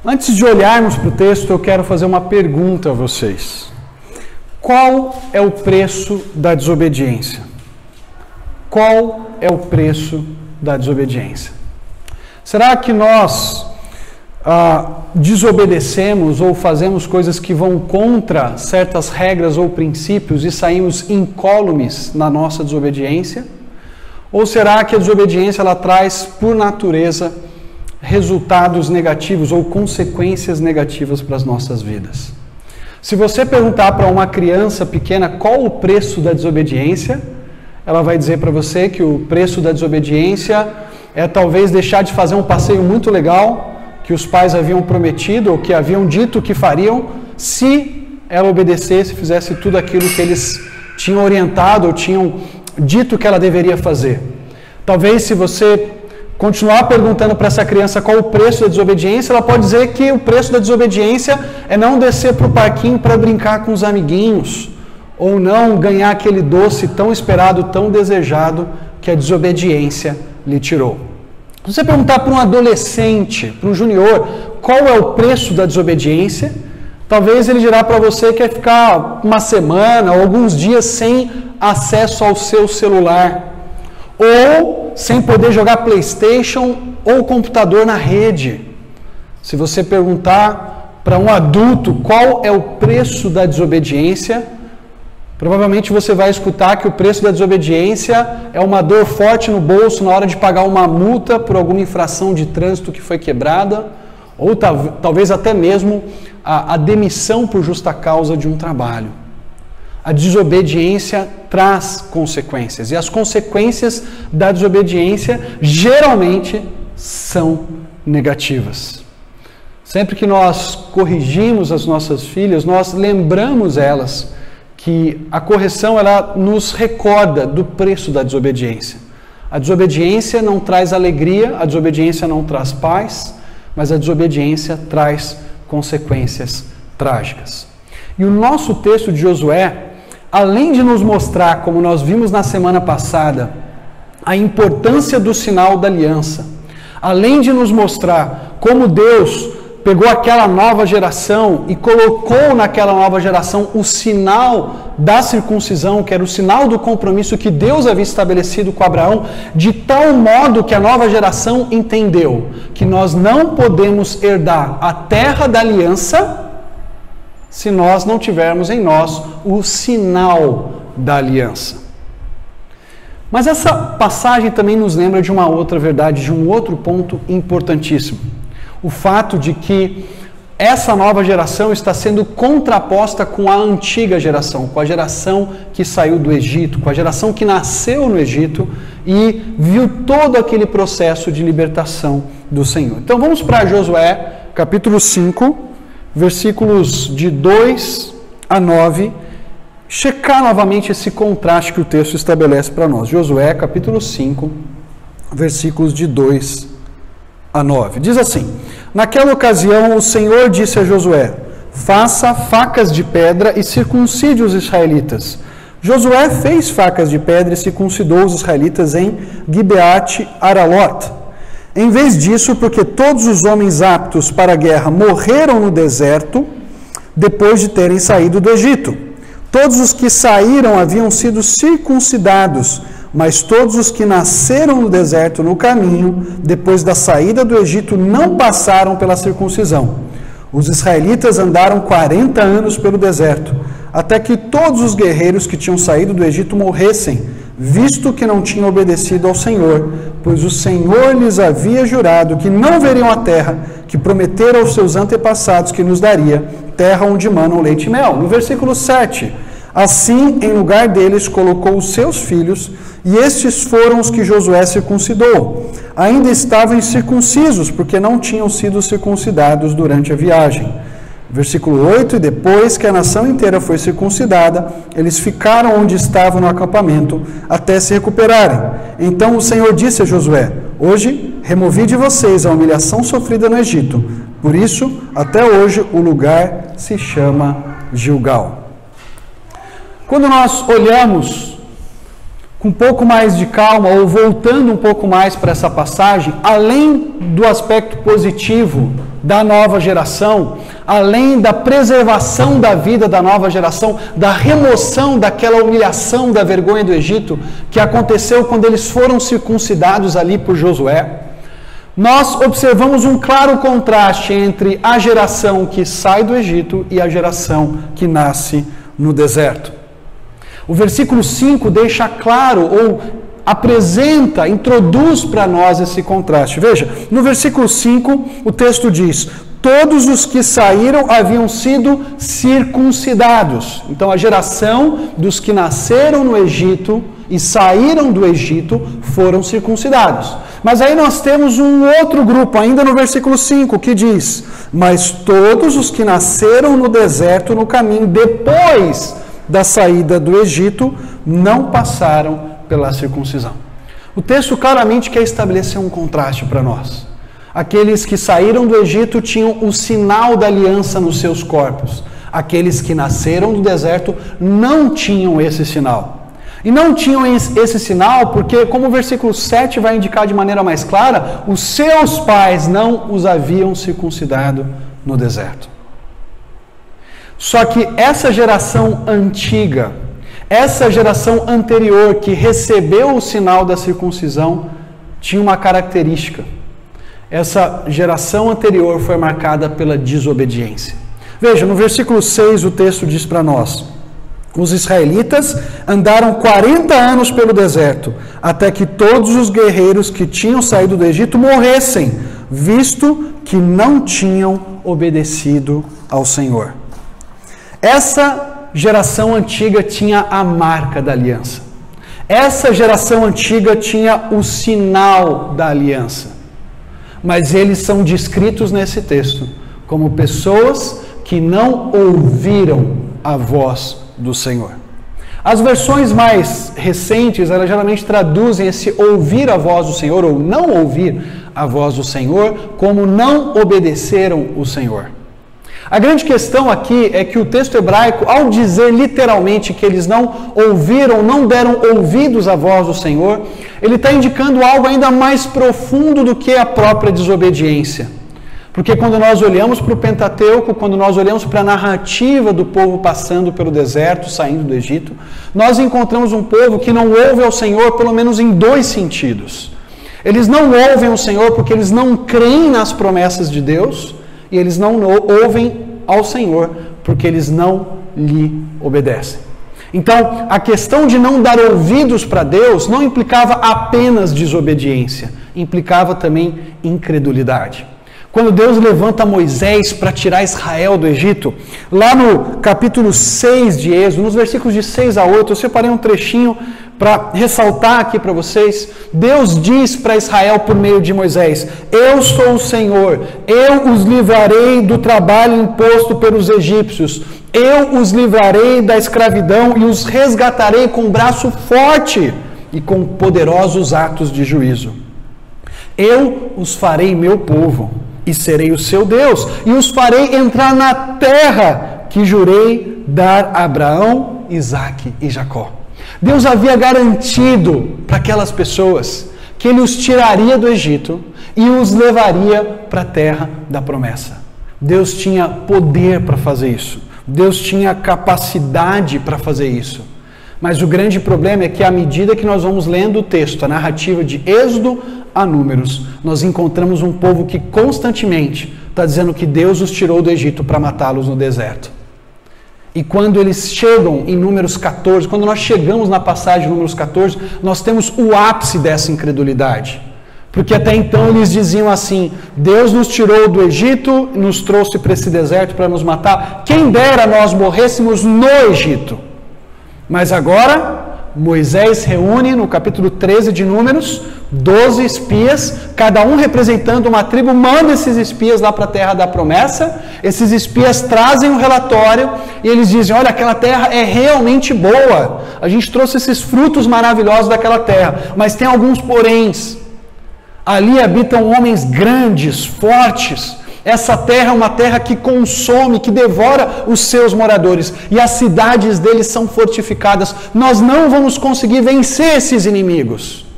Antes de olharmos para o texto, eu quero fazer uma pergunta a vocês. Qual é o preço da desobediência? Qual é o preço da desobediência? Será que nós desobedecemos ou fazemos coisas que vão contra certas regras ou princípios e saímos incólumes na nossa desobediência? Ou será que a desobediência ela traz, por natureza, resultados negativos ou consequências negativas para as nossas vidas? Se você perguntar para uma criança pequena qual o preço da desobediência, ela vai dizer para você que o preço da desobediência é talvez deixar de fazer um passeio muito legal que os pais haviam prometido ou que haviam dito que fariam se ela obedecesse, fizesse tudo aquilo que eles tinham orientado ou tinham dito que ela deveria fazer. Talvez se você continuar perguntando para essa criança qual o preço da desobediência, ela pode dizer que o preço da desobediência é não descer para o parquinho para brincar com os amiguinhos, ou não ganhar aquele doce tão esperado, tão desejado, que a desobediência lhe tirou. Se você perguntar para um adolescente, para um junior, qual é o preço da desobediência, talvez ele dirá para você que é ficar uma semana ou alguns dias sem acesso ao seu celular, ou sem poder jogar PlayStation ou computador na rede. Se você perguntar para um adulto qual é o preço da desobediência, provavelmente você vai escutar que o preço da desobediência é uma dor forte no bolso na hora de pagar uma multa por alguma infração de trânsito que foi quebrada, ou talvez até mesmo a demissão por justa causa de um trabalho. A desobediência traz consequências, e as consequências da desobediência geralmente são negativas. Sempre que nós corrigimos as nossas filhas, nós lembramos elas que a correção ela nos recorda do preço da desobediência. A desobediência não traz alegria, a desobediência não traz paz, mas a desobediência traz consequências trágicas. E o nosso texto de Josué, além de nos mostrar, como nós vimos na semana passada, a importância do sinal da aliança, além de nos mostrar como Deus pegou aquela nova geração e colocou naquela nova geração o sinal da circuncisão, que era o sinal do compromisso que Deus havia estabelecido com Abraão, de tal modo que a nova geração entendeu que nós não podemos herdar a terra da aliança se nós não tivermos em nós o sinal da aliança. Mas essa passagem também nos lembra de uma outra verdade, de um outro ponto importantíssimo. O fato de que essa nova geração está sendo contraposta com a antiga geração, com a geração que saiu do Egito, com a geração que nasceu no Egito e viu todo aquele processo de libertação do Senhor. Então vamos para Josué, capítulo 5, versículos de 2 a 9, checar novamente esse contraste que o texto estabelece para nós. Josué, capítulo 5, versículos de 2 a 9. Diz assim: naquela ocasião o Senhor disse a Josué: faça facas de pedra e circuncide os israelitas. Josué fez facas de pedra e circuncidou os israelitas em Gibeate Aralot. Em vez disso, porque todos os homens aptos para a guerra morreram no deserto, depois de terem saído do Egito. Todos os que saíram haviam sido circuncidados, mas todos os que nasceram no deserto no caminho, depois da saída do Egito, não passaram pela circuncisão. Os israelitas andaram 40 anos pelo deserto, até que todos os guerreiros que tinham saído do Egito morressem, visto que não tinham obedecido ao Senhor, pois o Senhor lhes havia jurado que não veriam a terra que prometera aos seus antepassados que nos daria, terra onde manam leite e mel. No versículo 7, assim, em lugar deles, colocou os seus filhos, e estes foram os que Josué circuncidou. Ainda estavam incircuncisos, porque não tinham sido circuncidados durante a viagem. Versículo 8, e depois que a nação inteira foi circuncidada, eles ficaram onde estavam no acampamento, até se recuperarem. Então o Senhor disse a Josué: hoje removi de vocês a humilhação sofrida no Egito. Por isso, até hoje, o lugar se chama Gilgal. Quando nós olhamos com um pouco mais de calma, ou voltando um pouco mais para essa passagem, além do aspecto positivo da nova geração, além da preservação da vida da nova geração, da remoção daquela humilhação, da vergonha do Egito, que aconteceu quando eles foram circuncidados ali por Josué, nós observamos um claro contraste entre a geração que sai do Egito e a geração que nasce no deserto. O versículo 5 deixa claro, ou apresenta, introduz para nós esse contraste. Veja, no versículo 5, o texto diz: todos os que saíram haviam sido circuncidados. Então, a geração dos que nasceram no Egito e saíram do Egito foram circuncidados. Mas aí nós temos um outro grupo, ainda no versículo 5, que diz: mas todos os que nasceram no deserto, no caminho depois da saída do Egito, não passaram pela circuncisão. O texto claramente quer estabelecer um contraste para nós. Aqueles que saíram do Egito tinham o sinal da aliança nos seus corpos. Aqueles que nasceram do deserto não tinham esse sinal. E não tinham esse sinal porque, como o versículo 7 vai indicar de maneira mais clara, os seus pais não os haviam circuncidado no deserto. Só que essa geração antiga, essa geração anterior que recebeu o sinal da circuncisão, tinha uma característica. Essa geração anterior foi marcada pela desobediência. Veja, no versículo 6 o texto diz para nós: os israelitas andaram 40 anos pelo deserto, até que todos os guerreiros que tinham saído do Egito morressem, visto que não tinham obedecido ao Senhor. Essa geração antiga tinha a marca da aliança. Essa geração antiga tinha o sinal da aliança. Mas eles são descritos nesse texto como pessoas que não ouviram a voz do Senhor. As versões mais recentes, elas geralmente traduzem esse ouvir a voz do Senhor ou não ouvir a voz do Senhor como não obedeceram o Senhor. A grande questão aqui é que o texto hebraico, ao dizer literalmente que eles não ouviram, não deram ouvidos à voz do Senhor, ele está indicando algo ainda mais profundo do que a própria desobediência. Porque quando nós olhamos para o Pentateuco, quando nós olhamos para a narrativa do povo passando pelo deserto, saindo do Egito, nós encontramos um povo que não ouve ao Senhor pelo menos em dois sentidos. Eles não ouvem o Senhor porque eles não creem nas promessas de Deus, e eles não ouvem ao Senhor porque eles não lhe obedecem. Então, a questão de não dar ouvidos para Deus não implicava apenas desobediência, implicava também incredulidade. Quando Deus levanta Moisés para tirar Israel do Egito, lá no capítulo 6 de Êxodo, nos versículos de 6 a 8, eu separei um trechinho para ressaltar aqui para vocês. Deus diz para Israel por meio de Moisés: eu sou o Senhor, eu os livrarei do trabalho imposto pelos egípcios, eu os livrarei da escravidão e os resgatarei com braço forte e com poderosos atos de juízo. Eu os farei meu povo e serei o seu Deus, e os farei entrar na terra que jurei dar a Abraão, Isaque e Jacó. Deus havia garantido para aquelas pessoas que Ele os tiraria do Egito e os levaria para a terra da promessa. Deus tinha poder para fazer isso. Deus tinha capacidade para fazer isso. Mas o grande problema é que à medida que nós vamos lendo o texto, a narrativa de Êxodo a Números, nós encontramos um povo que constantemente está dizendo que Deus os tirou do Egito para matá-los no deserto. E quando eles chegam em Números 14, quando nós chegamos na passagem de Números 14, nós temos o ápice dessa incredulidade. Porque até então eles diziam assim: Deus nos tirou do Egito, nos trouxe para esse deserto para nos matar. Quem dera nós morrêssemos no Egito. Mas agora, Moisés reúne no capítulo 13 de Números 12 espias, cada um representando uma tribo, manda esses espias lá para a terra da promessa. Esses espias trazem um relatório e eles dizem: olha, aquela terra é realmente boa, a gente trouxe esses frutos maravilhosos daquela terra, mas tem alguns poréns. Ali habitam homens grandes, fortes. Essa terra é uma terra que consome, que devora os seus moradores, e as cidades deles são fortificadas. Nós não vamos conseguir vencer esses inimigos.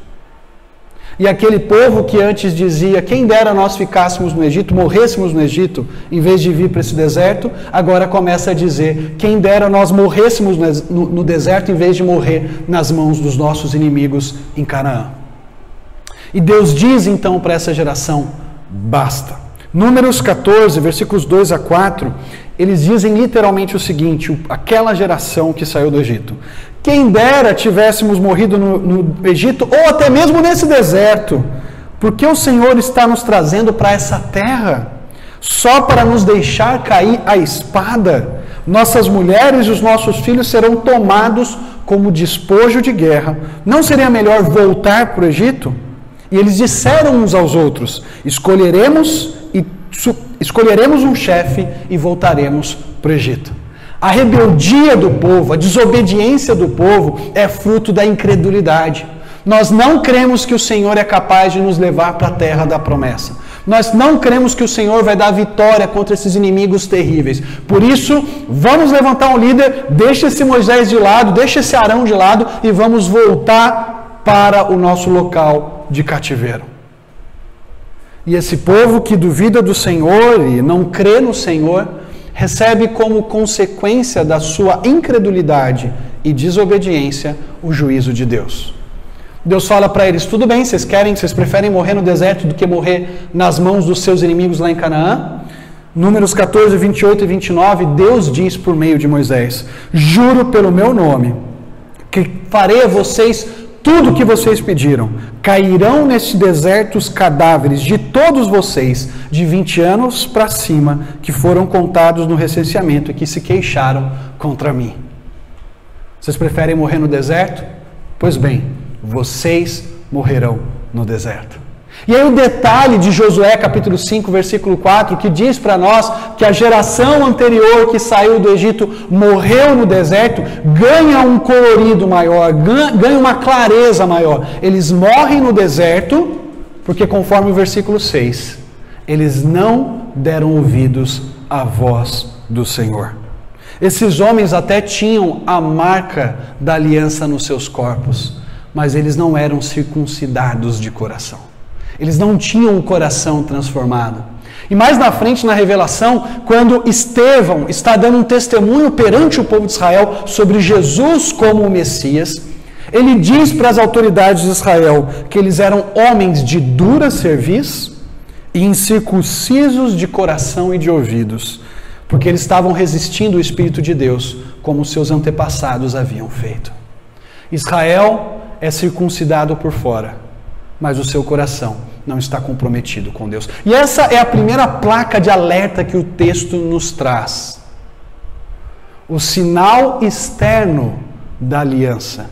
E aquele povo que antes dizia, quem dera nós ficássemos no Egito, morrêssemos no Egito, em vez de vir para esse deserto, agora começa a dizer, quem dera nós morrêssemos no deserto, em vez de morrer nas mãos dos nossos inimigos em Canaã. E Deus diz então para essa geração, basta. Números 14, versículos 2 a 4, eles dizem literalmente o seguinte, aquela geração que saiu do Egito. Quem dera tivéssemos morrido no Egito, ou até mesmo nesse deserto, porque o Senhor está nos trazendo para essa terra, só para nos deixar cair a espada. Nossas mulheres e os nossos filhos serão tomados como despojo de guerra. Não seria melhor voltar para o Egito? E eles disseram uns aos outros, escolheremos um chefe e voltaremos para o Egito. A rebeldia do povo, a desobediência do povo é fruto da incredulidade. Nós não cremos que o Senhor é capaz de nos levar para a terra da promessa. Nós não cremos que o Senhor vai dar vitória contra esses inimigos terríveis. Por isso, vamos levantar um líder, deixa esse Moisés de lado, deixa esse Arão de lado e vamos voltar para o nosso local de cativeiro. E esse povo que duvida do Senhor e não crê no Senhor, recebe como consequência da sua incredulidade e desobediência o juízo de Deus. Deus fala para eles, tudo bem, vocês preferem morrer no deserto do que morrer nas mãos dos seus inimigos lá em Canaã? Números 14, 28 e 29, Deus diz por meio de Moisés, juro pelo meu nome, que farei a vocês tudo o que vocês pediram. Cairão neste deserto os cadáveres de todos vocês, de 20 anos para cima, que foram contados no recenseamento e que se queixaram contra mim. Vocês preferem morrer no deserto? Pois bem, vocês morrerão no deserto. E aí o detalhe de Josué capítulo 5, versículo 4, que diz para nós que a geração anterior que saiu do Egito morreu no deserto, ganha um colorido maior, ganha uma clareza maior. Eles morrem no deserto, porque conforme o versículo 6, eles não deram ouvidos à voz do Senhor. Esses homens até tinham a marca da aliança nos seus corpos, mas eles não eram circuncidados de coração. Eles não tinham o coração transformado. E mais na frente, na revelação, quando Estevão está dando um testemunho perante o povo de Israel sobre Jesus como o Messias, ele diz para as autoridades de Israel que eles eram homens de dura cerviz e incircuncisos de coração e de ouvidos, porque eles estavam resistindo ao Espírito de Deus, como seus antepassados haviam feito. Israel é circuncidado por fora, mas o seu coração não está comprometido com Deus. E essa é a primeira placa de alerta que o texto nos traz. O sinal externo da aliança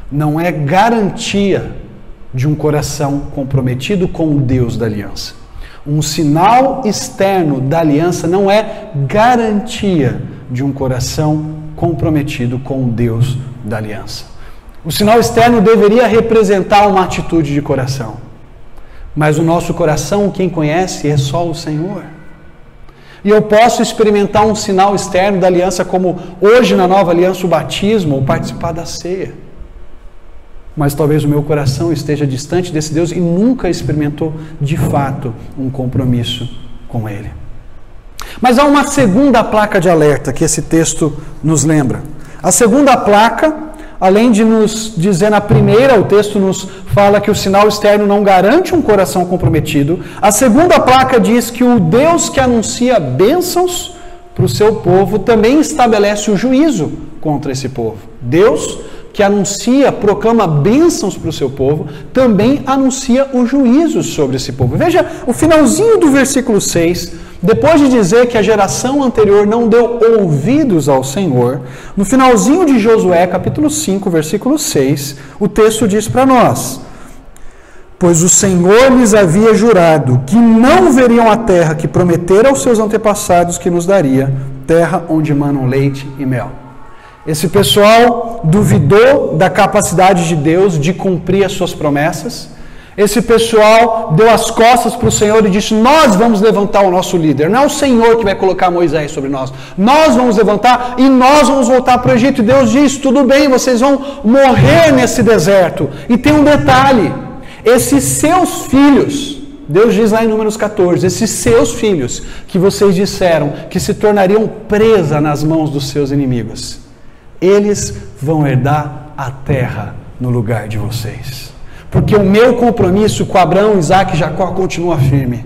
não é garantia de um coração comprometido com o Deus da aliança. Um sinal externo da aliança não é garantia de um coração comprometido com o Deus da aliança. O sinal externo deveria representar uma atitude de coração. Mas o nosso coração, quem conhece, é só o Senhor. E eu posso experimentar um sinal externo da aliança, como hoje na nova aliança o batismo, ou participar da ceia. Mas talvez o meu coração esteja distante desse Deus e nunca experimentou de fato um compromisso com Ele. Mas há uma segunda placa de alerta que esse texto nos lembra. A segunda placa, além de nos dizer na primeira, o texto nos fala que o sinal externo não garante um coração comprometido. A segunda placa diz que o Deus que anuncia bênçãos para o seu povo também estabelece o juízo contra esse povo. Deus que anuncia, proclama bênçãos para o seu povo, também anuncia o juízo sobre esse povo. Veja o finalzinho do versículo 6, depois de dizer que a geração anterior não deu ouvidos ao Senhor, no finalzinho de Josué, capítulo 5, versículo 6, o texto diz para nós: pois o Senhor lhes havia jurado que não veriam a terra que prometera aos seus antepassados que nos daria, terra onde manam leite e mel. Esse pessoal duvidou da capacidade de Deus de cumprir as suas promessas. Esse pessoal deu as costas para o Senhor e disse: nós vamos levantar o nosso líder. Não é o Senhor que vai colocar Moisés sobre nós. Nós vamos levantar e nós vamos voltar para o Egito. E Deus diz: tudo bem, vocês vão morrer nesse deserto. E tem um detalhe: esses seus filhos, Deus diz lá em Números 14, esses seus filhos que vocês disseram que se tornariam presa nas mãos dos seus inimigos, eles vão herdar a terra no lugar de vocês. Porque o meu compromisso com Abraão, Isaac e Jacó continua firme,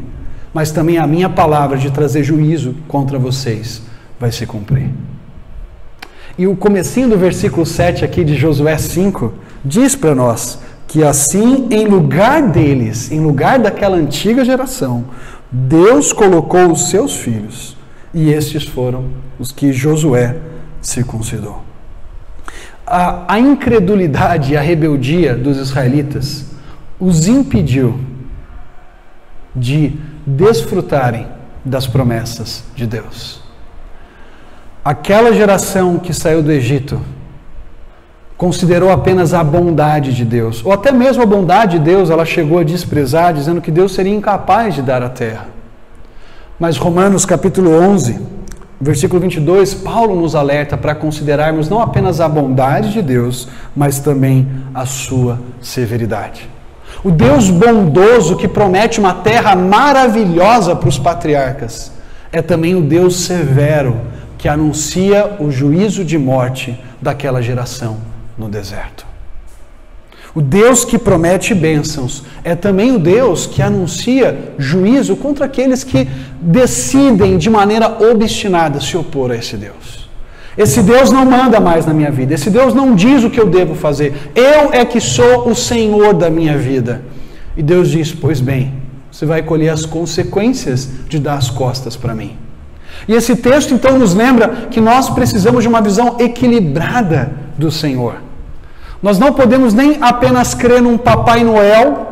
mas também a minha palavra de trazer juízo contra vocês vai se cumprir. E o comecinho do versículo 7 aqui de Josué 5 diz para nós que assim, em lugar deles, em lugar daquela antiga geração, Deus colocou os seus filhos, e estes foram os que Josué circuncidou. A incredulidade e a rebeldia dos israelitas os impediu de desfrutarem das promessas de Deus. Aquela geração que saiu do Egito considerou apenas a bondade de Deus, ou até mesmo a bondade de Deus, ela chegou a desprezar, dizendo que Deus seria incapaz de dar a terra. Mas Romanos capítulo 11, versículo 22, Paulo nos alerta para considerarmos não apenas a bondade de Deus, mas também a sua severidade. O Deus bondoso que promete uma terra maravilhosa para os patriarcas, é também o Deus severo que anuncia o juízo de morte daquela geração no deserto. O Deus que promete bênçãos é também o Deus que anuncia juízo contra aqueles que decidem de maneira obstinada se opor a esse Deus. Esse Deus não manda mais na minha vida, esse Deus não diz o que eu devo fazer, eu é que sou o Senhor da minha vida. E Deus diz, pois bem, você vai colher as consequências de dar as costas para mim. E esse texto então nos lembra que nós precisamos de uma visão equilibrada do Senhor. Nós não podemos nem apenas crer num Papai Noel,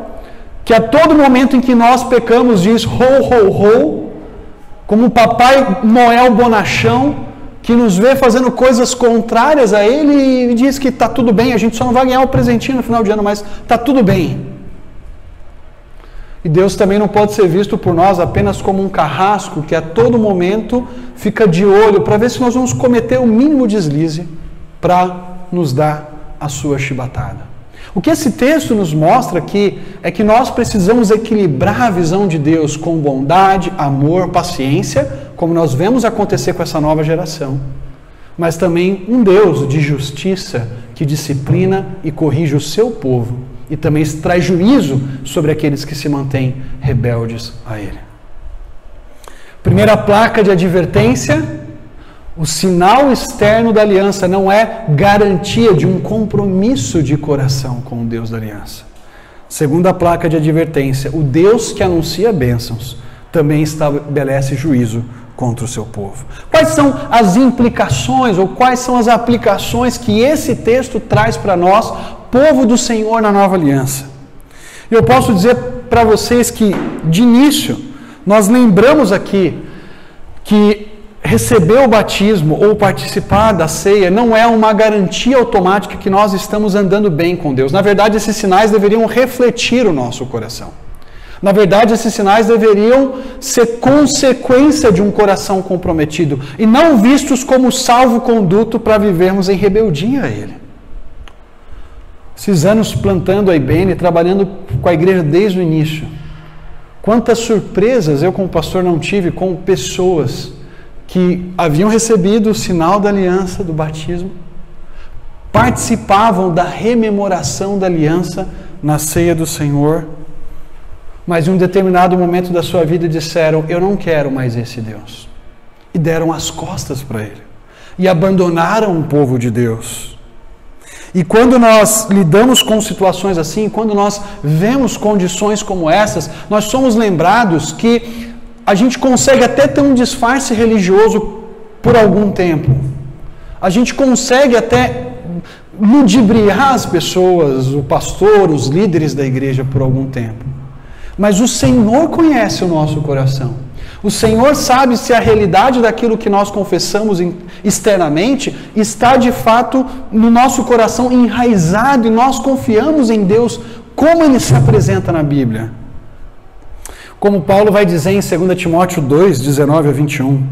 que a todo momento em que nós pecamos diz ho, ho, ho, como um Papai Noel bonachão, que nos vê fazendo coisas contrárias a Ele e diz que está tudo bem, a gente só não vai ganhar um presentinho no final de ano, mas está tudo bem. E Deus também não pode ser visto por nós apenas como um carrasco que a todo momento fica de olho para ver se nós vamos cometer o mínimo deslize para nos dar a sua chibatada. O que esse texto nos mostra aqui é que nós precisamos equilibrar a visão de Deus com bondade, amor, paciência, como nós vemos acontecer com essa nova geração, mas também um Deus de justiça que disciplina e corrige o seu povo e também traz juízo sobre aqueles que se mantêm rebeldes a Ele. Primeira placa de advertência: o sinal externo da aliança não é garantia de um compromisso de coração com o Deus da aliança. Segunda placa de advertência: o Deus que anuncia bênçãos também estabelece juízo contra o seu povo. Quais são as implicações ou quais são as aplicações que esse texto traz para nós, povo do Senhor na nova aliança? Eu posso dizer para vocês que, de início, nós lembramos aqui que receber o batismo ou participar da ceia não é uma garantia automática que nós estamos andando bem com Deus. Na verdade, esses sinais deveriam refletir o nosso coração. Na verdade, esses sinais deveriam ser consequência de um coração comprometido e não vistos como salvo-conduto para vivermos em rebeldia a Ele. Esses anos plantando a IBN, trabalhando com a igreja desde o início, quantas surpresas eu como pastor não tive com pessoas que haviam recebido o sinal da aliança, do batismo, participavam da rememoração da aliança na ceia do Senhor, mas em um determinado momento da sua vida disseram: eu não quero mais esse Deus, e deram as costas para Ele, e abandonaram o povo de Deus. E quando nós lidamos com situações assim, quando nós vemos condições como essas, nós somos lembrados que a gente consegue até ter um disfarce religioso por algum tempo. A gente consegue até ludibriar as pessoas, o pastor, os líderes da igreja por algum tempo. Mas o Senhor conhece o nosso coração. O Senhor sabe se a realidade daquilo que nós confessamos externamente está de fato no nosso coração enraizado e nós confiamos em Deus como Ele se apresenta na Bíblia. Como Paulo vai dizer em 2 Timóteo 2, 19 a 21,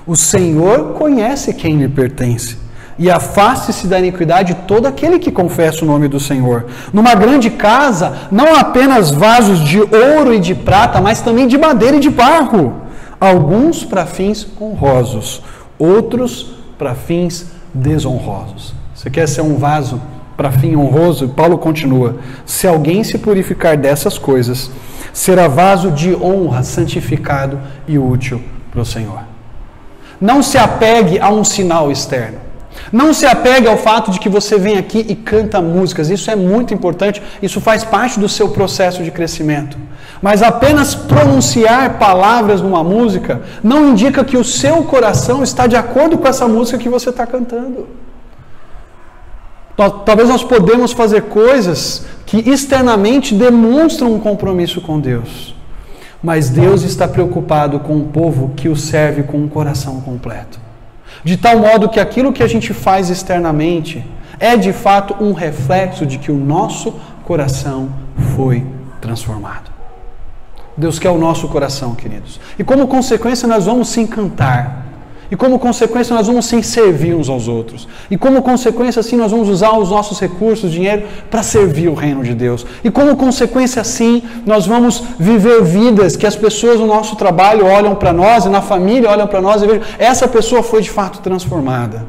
o Senhor conhece quem lhe pertence e afaste-se da iniquidade todo aquele que confessa o nome do Senhor. Numa grande casa, não apenas vasos de ouro e de prata, mas também de madeira e de barro, alguns para fins honrosos, outros para fins desonrosos. Você quer ser um vaso para fim honroso? Paulo continua: se alguém se purificar dessas coisas, será vaso de honra, santificado e útil para o Senhor. Não se apegue a um sinal externo. Não se apegue ao fato de que você vem aqui e canta músicas. Isso é muito importante, isso faz parte do seu processo de crescimento. Mas apenas pronunciar palavras numa música não indica que o seu coração está de acordo com essa música que você está cantando. Talvez nós podemos fazer coisas que externamente demonstram um compromisso com Deus. Mas Deus está preocupado com um povo que o serve com um coração completo. De tal modo que aquilo que a gente faz externamente é de fato um reflexo de que o nosso coração foi transformado. Deus quer o nosso coração, queridos. E como consequência nós vamos sim cantar. E como consequência nós vamos sim servir uns aos outros. E como consequência assim nós vamos usar os nossos recursos, dinheiro, para servir o reino de Deus. E como consequência assim nós vamos viver vidas que as pessoas no nosso trabalho olham para nós e na família olham para nós e vejam, essa pessoa foi de fato transformada.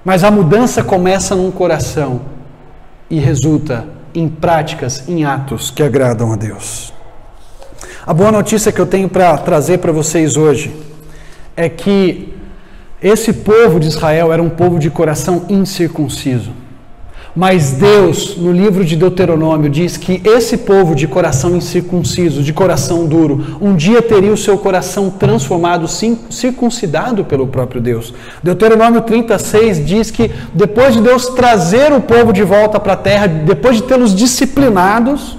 Mas a mudança começa num coração e resulta em práticas, em atos que agradam a Deus. A boa notícia que eu tenho para trazer para vocês hoje é que esse povo de Israel era um povo de coração incircunciso. Mas Deus, no livro de Deuteronômio, diz que esse povo de coração incircunciso, de coração duro, um dia teria o seu coração transformado, circuncidado pelo próprio Deus. Deuteronômio 36 diz que depois de Deus trazer o povo de volta para a terra, depois de tê-los disciplinados,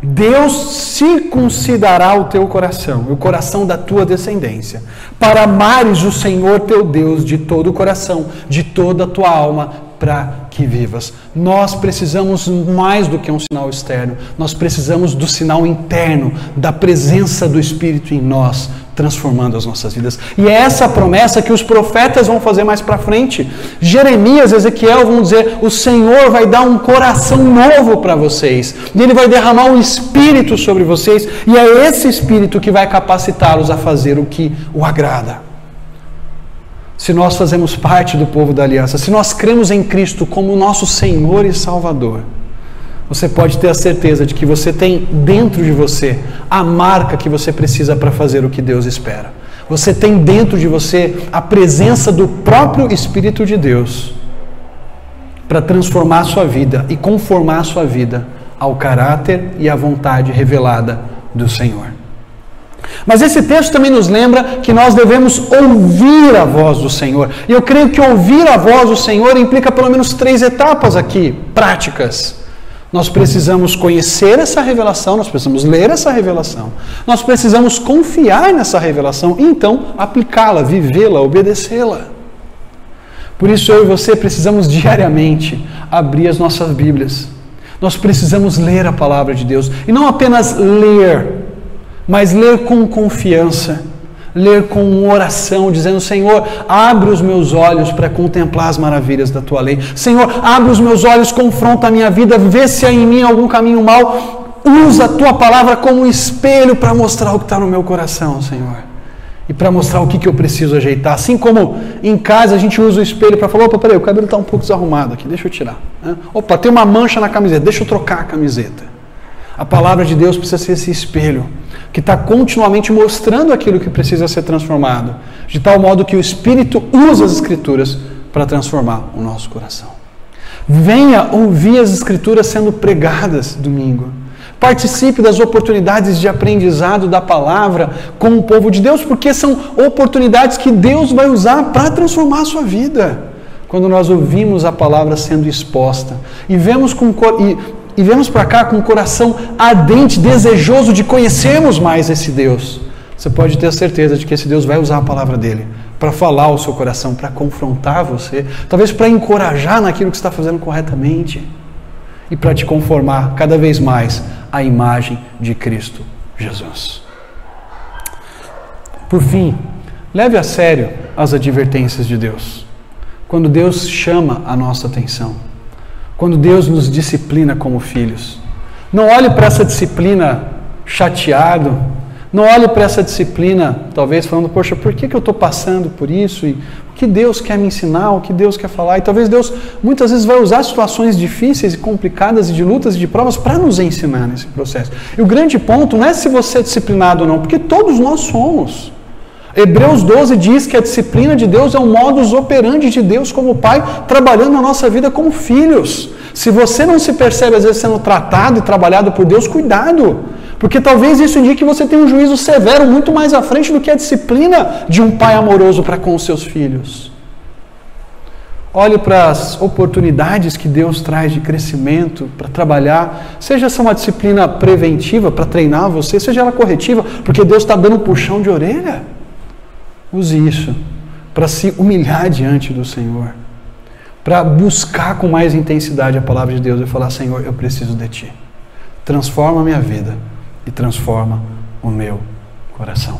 Deus circuncidará o teu coração, o coração da tua descendência, para amares o Senhor teu Deus de todo o coração, de toda a tua alma, para que vivas. Nós precisamos mais do que um sinal externo, nós precisamos do sinal interno, da presença do Espírito em nós, transformando as nossas vidas. E é essa promessa que os profetas vão fazer mais para frente. Jeremias, Ezequiel vão dizer: o Senhor vai dar um coração novo para vocês, e Ele vai derramar um Espírito sobre vocês, e é esse Espírito que vai capacitá-los a fazer o que o agrada. Se nós fazemos parte do povo da aliança, se nós cremos em Cristo como nosso Senhor e Salvador, você pode ter a certeza de que você tem dentro de você a marca que você precisa para fazer o que Deus espera. Você tem dentro de você a presença do próprio Espírito de Deus para transformar a sua vida e conformar a sua vida ao caráter e à vontade revelada do Senhor. Mas esse texto também nos lembra que nós devemos ouvir a voz do Senhor. E eu creio que ouvir a voz do Senhor implica pelo menos 3 etapas aqui, práticas. Nós precisamos conhecer essa revelação, nós precisamos ler essa revelação, nós precisamos confiar nessa revelação e então aplicá-la, vivê-la, obedecê-la. Por isso eu e você precisamos diariamente abrir as nossas Bíblias. Nós precisamos ler a palavra de Deus. E não apenas ler, mas ler com confiança, ler com oração, dizendo: Senhor, abre os meus olhos para contemplar as maravilhas da Tua lei. Senhor, abre os meus olhos, confronta a minha vida, vê se há em mim algum caminho mau. Usa a Tua palavra como um espelho para mostrar o que está no meu coração, Senhor. E para mostrar o que eu preciso ajeitar. Assim como em casa a gente usa o espelho para falar: opa, peraí, o cabelo está um pouco desarrumado aqui, deixa eu tirar. Opa, tem uma mancha na camiseta, deixa eu trocar a camiseta. A palavra de Deus precisa ser esse espelho que está continuamente mostrando aquilo que precisa ser transformado, de tal modo que o Espírito usa as Escrituras para transformar o nosso coração. Venha ouvir as Escrituras sendo pregadas domingo. Participe das oportunidades de aprendizado da palavra com o povo de Deus, porque são oportunidades que Deus vai usar para transformar a sua vida. Quando nós ouvimos a palavra sendo exposta e vemos para cá com o coração ardente, desejoso de conhecermos mais esse Deus, você pode ter a certeza de que esse Deus vai usar a palavra dele para falar ao seu coração, para confrontar você, talvez para encorajar naquilo que você está fazendo corretamente e para te conformar cada vez mais à imagem de Cristo Jesus. Por fim, leve a sério as advertências de Deus. quando Deus chama a nossa atenção, quando Deus nos disciplina como filhos. Não olhe para essa disciplina chateado, não olhe para essa disciplina talvez falando, poxa, por que eu estou passando por isso? E o que Deus quer me ensinar, o que Deus quer falar? E talvez Deus muitas vezes vai usar situações difíceis e complicadas e de lutas e de provas para nos ensinar nesse processo. E o grande ponto não é se você é disciplinado ou não, porque todos nós somos. Hebreus 12 diz que a disciplina de Deus é o modus operandi de Deus como Pai, trabalhando na nossa vida como filhos. Se você não se percebe às vezes sendo tratado e trabalhado por Deus, cuidado, porque talvez isso indique que você tem um juízo severo muito mais à frente do que a disciplina de um pai amoroso para com os seus filhos. Olhe para as oportunidades que Deus traz de crescimento para trabalhar, seja essa uma disciplina preventiva para treinar você, seja ela corretiva, porque Deus está dando um puxão de orelha. Use isso para se humilhar diante do Senhor, para buscar com mais intensidade a palavra de Deus e falar, Senhor, eu preciso de Ti. Transforma a minha vida e transforma o meu coração.